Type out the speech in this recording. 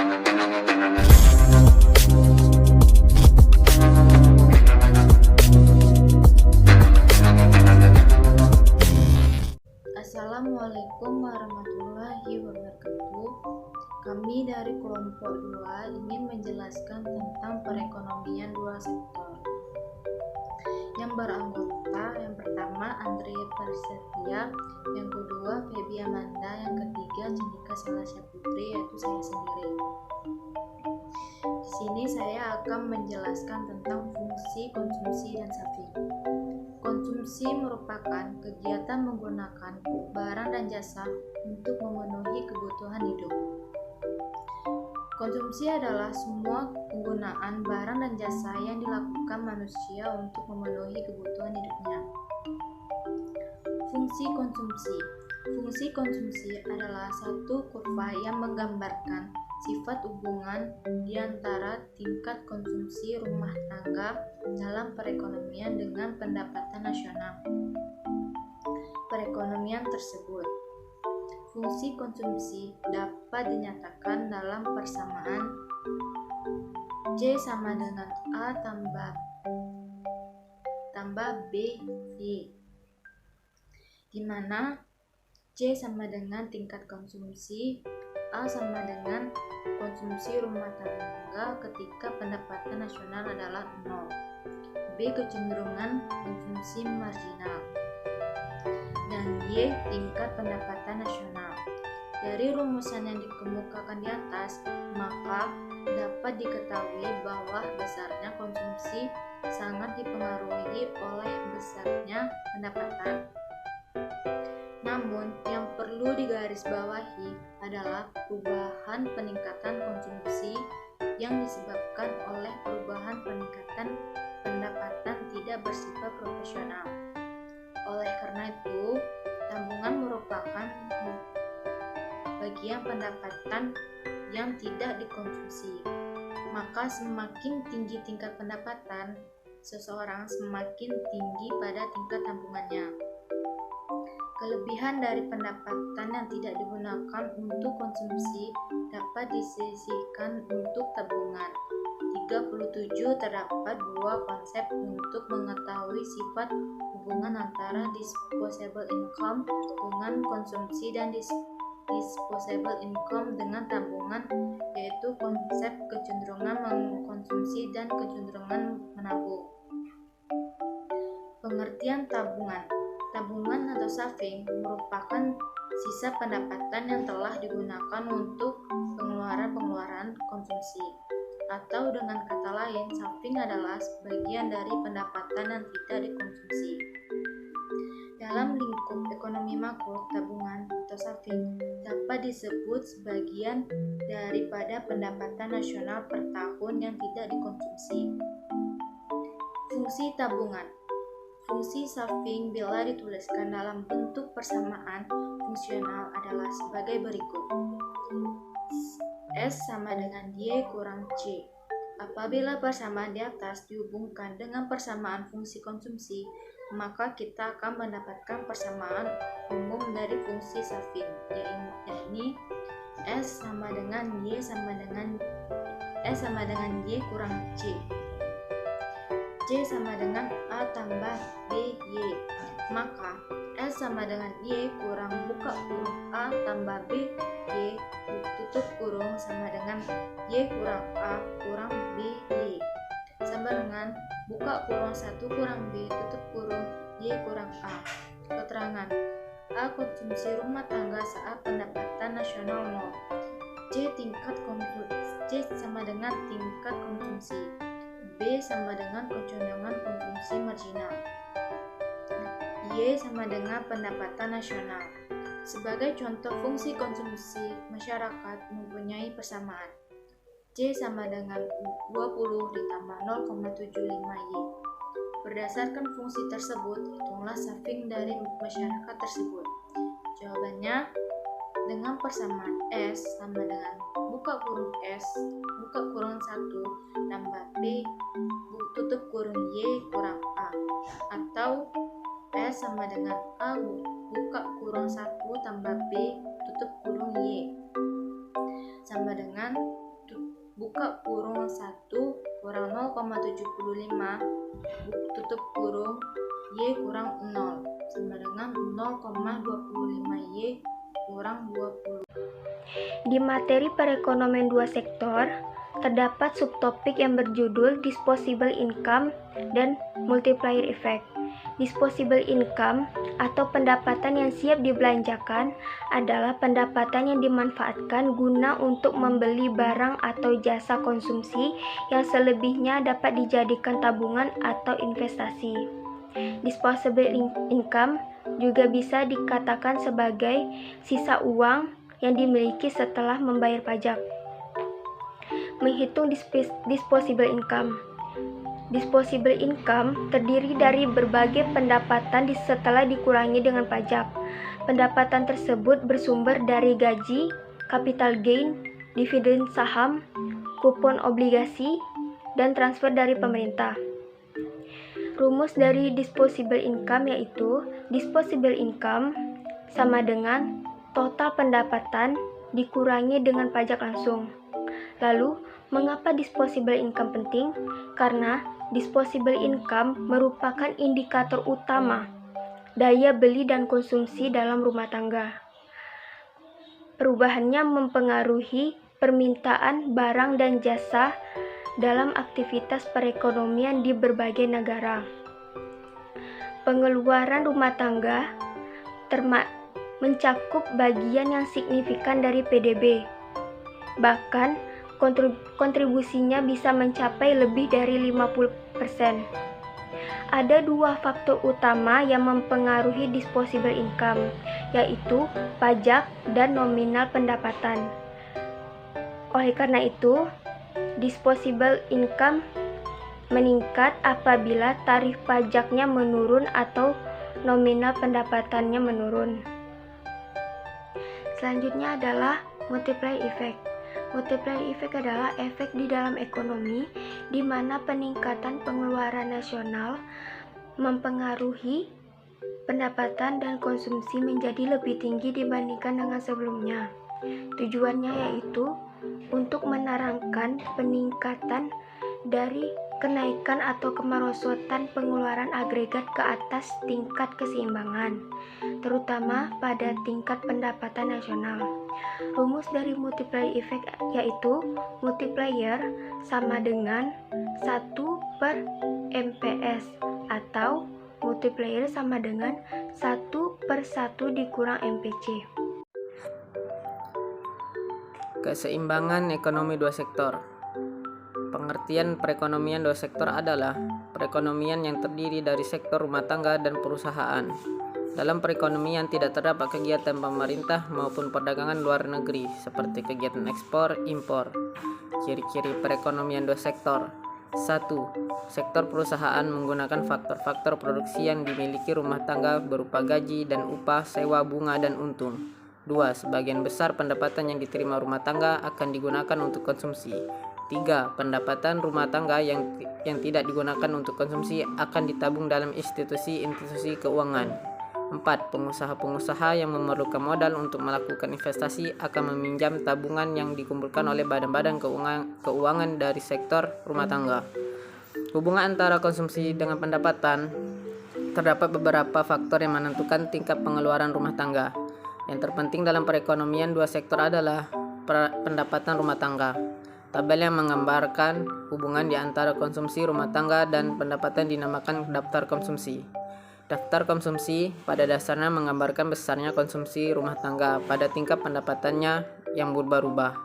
Assalamualaikum warahmatullahi wabarakatuh. Kami dari kelompok 2 ingin menjelaskan tentang perekonomian dua sektor yang beranggota. Yang pertama Andre Prasetya, yang kedua Feby Amanda, yang ketiga Cendika Salasya Putri, yaitu saya sendiri. Di sini saya akan menjelaskan tentang fungsi konsumsi dan saving. Konsumsi merupakan kegiatan menggunakan barang dan jasa untuk memenuhi kebutuhan hidup. Konsumsi adalah semua penggunaan barang dan jasa yang dilakukan manusia untuk memenuhi kebutuhan hidupnya. Fungsi konsumsi. Fungsi konsumsi adalah satu kurva yang menggambarkan sifat hubungan di antara tingkat konsumsi rumah tangga dalam perekonomian dengan pendapatan nasional perekonomian tersebut. Fungsi konsumsi dapat dinyatakan dalam persamaan C sama dengan A tambah B Y, di mana C sama dengan tingkat konsumsi, A sama dengan konsumsi rumah tangga ketika pendapatan nasional adalah 0, B kecenderungan konsumsi marginal, dan Y tingkat pendapatan nasional. Dari rumusan yang dikemukakan di atas, maka dapat diketahui bahwa besarnya konsumsi sangat dipengaruhi oleh besarnya pendapatan. Namun, yang perlu digarisbawahi adalah perubahan peningkatan konsumsi yang disebabkan oleh perubahan peningkatan pendapatan tidak bersifat proporsional. Oleh karena itu, tabungan merupakan bagian pendapatan yang tidak dikonsumsi. Maka semakin tinggi tingkat pendapatan seseorang, semakin tinggi pada tingkat tabungannya. Kelebihan dari pendapatan yang tidak digunakan untuk konsumsi dapat disisihkan untuk tabungan. 37 terdapat dua konsep untuk mengetahui sifat hubungan antara disposable income dengan konsumsi dan disposable income dengan tabungan, yaitu konsep kecenderungan mengkonsumsi dan kecenderungan menabung. Pengertian tabungan. Tabungan atau saving merupakan sisa pendapatan yang telah digunakan untuk pengeluaran konsumsi. Atau dengan kata lain, saving adalah sebagian dari pendapatan yang tidak dikonsumsi. Dalam lingkup ekonomi makro, tabungan atau saving dapat disebut sebagian daripada pendapatan nasional per tahun yang tidak dikonsumsi. Fungsi tabungan. Fungsi saving bila dituliskan dalam bentuk persamaan fungsional adalah sebagai berikut. S sama dengan Y kurang C. Apabila persamaan di atas dihubungkan dengan persamaan fungsi konsumsi, maka kita akan mendapatkan persamaan umum dari fungsi saving, yakni S sama dengan Y kurang C. C sama dengan A tambah B Y, maka S sama dengan Y kurang buka kurung A tambah B Y tutup kurung sama dengan Y kurang A kurang B Y, sama dengan buka kurung 1 kurang B tutup kurung Y kurang A. Keterangan A konsumsi rumah tangga saat pendapatan nasional 0. C sama dengan tingkat konsumsi. B sama dengan kecenderungan konsumsi marginal. Y sama dengan pendapatan nasional. Sebagai contoh fungsi konsumsi, masyarakat mempunyai persamaan C sama dengan 20 ditambah 0,75 Y. Berdasarkan fungsi tersebut, hitunglah saving dari masyarakat tersebut. Jawabannya, dengan persamaan S sama dengan buka kurung S buka kurung 1 tambah B tutup kurung Y kurang A, atau S sama dengan A buka kurung 1 tambah B tutup kurung Y sama dengan buka kurung 1 kurang 0,75 tutup kurung Y kurang 0 sama dengan 0,25 Y kurang 20. Di materi perekonomian dua sektor, terdapat subtopik yang berjudul Disposable Income dan Multiplier Effect. Disposable income atau pendapatan yang siap dibelanjakan adalah pendapatan yang dimanfaatkan guna untuk membeli barang atau jasa konsumsi yang selebihnya dapat dijadikan tabungan atau investasi. Disposable income juga bisa dikatakan sebagai sisa uang yang dimiliki setelah membayar pajak. Menghitung disposable income. Disposable income terdiri dari berbagai pendapatan setelah dikurangi dengan pajak. Pendapatan tersebut bersumber dari gaji, capital gain, dividen saham, kupon obligasi, dan transfer dari pemerintah. Rumus dari disposable income yaitu disposable income sama dengan total pendapatan dikurangi dengan pajak langsung. Lalu, mengapa disposable income penting? Karena disposable income merupakan indikator utama daya beli dan konsumsi dalam rumah tangga. Perubahannya mempengaruhi permintaan barang dan jasa dalam aktivitas perekonomian di berbagai negara. Pengeluaran rumah tangga mencakup bagian yang signifikan dari PDB. Bahkan, kontribusinya bisa mencapai lebih dari 50%. Ada dua faktor utama yang mempengaruhi disposable income, yaitu pajak dan nominal pendapatan. Oleh karena itu, disposable income meningkat apabila tarif pajaknya menurun atau nominal pendapatannya menurun. Selanjutnya adalah multiplier effect. Multiplier effect adalah efek di dalam ekonomi di mana peningkatan pengeluaran nasional mempengaruhi pendapatan dan konsumsi menjadi lebih tinggi dibandingkan dengan sebelumnya. Tujuannya yaitu untuk menerangkan peningkatan dari kenaikan atau kemerosotan pengeluaran agregat ke atas tingkat keseimbangan, terutama pada tingkat pendapatan nasional. Rumus dari multiplier effect yaitu multiplier sama dengan 1/MPS atau multiplier sama dengan 1/1 dikurang MPC. Keseimbangan ekonomi dua sektor. Pengertian perekonomian dua sektor adalah perekonomian yang terdiri dari sektor rumah tangga dan perusahaan. Dalam perekonomian tidak terdapat kegiatan pemerintah maupun perdagangan luar negeri seperti kegiatan ekspor, impor. Ciri-ciri perekonomian dua sektor. 1. Sektor perusahaan menggunakan faktor-faktor produksi yang dimiliki rumah tangga berupa gaji dan upah, sewa, bunga, dan untung. 2. Sebagian besar pendapatan yang diterima rumah tangga akan digunakan untuk konsumsi. 3. Pendapatan rumah tangga yang tidak digunakan untuk konsumsi akan ditabung dalam institusi-institusi keuangan. 4. Pengusaha-pengusaha yang memerlukan modal untuk melakukan investasi akan meminjam tabungan yang dikumpulkan oleh badan-badan keuangan dari sektor rumah tangga. Hubungan antara konsumsi dengan pendapatan. Terdapat beberapa faktor yang menentukan tingkat pengeluaran rumah tangga. Yang terpenting dalam perekonomian dua sektor adalah pendapatan rumah tangga. Tabel yang menggambarkan hubungan di antara konsumsi rumah tangga dan pendapatan dinamakan daftar konsumsi. Daftar konsumsi pada dasarnya menggambarkan besarnya konsumsi rumah tangga pada tingkat pendapatannya yang berubah-ubah.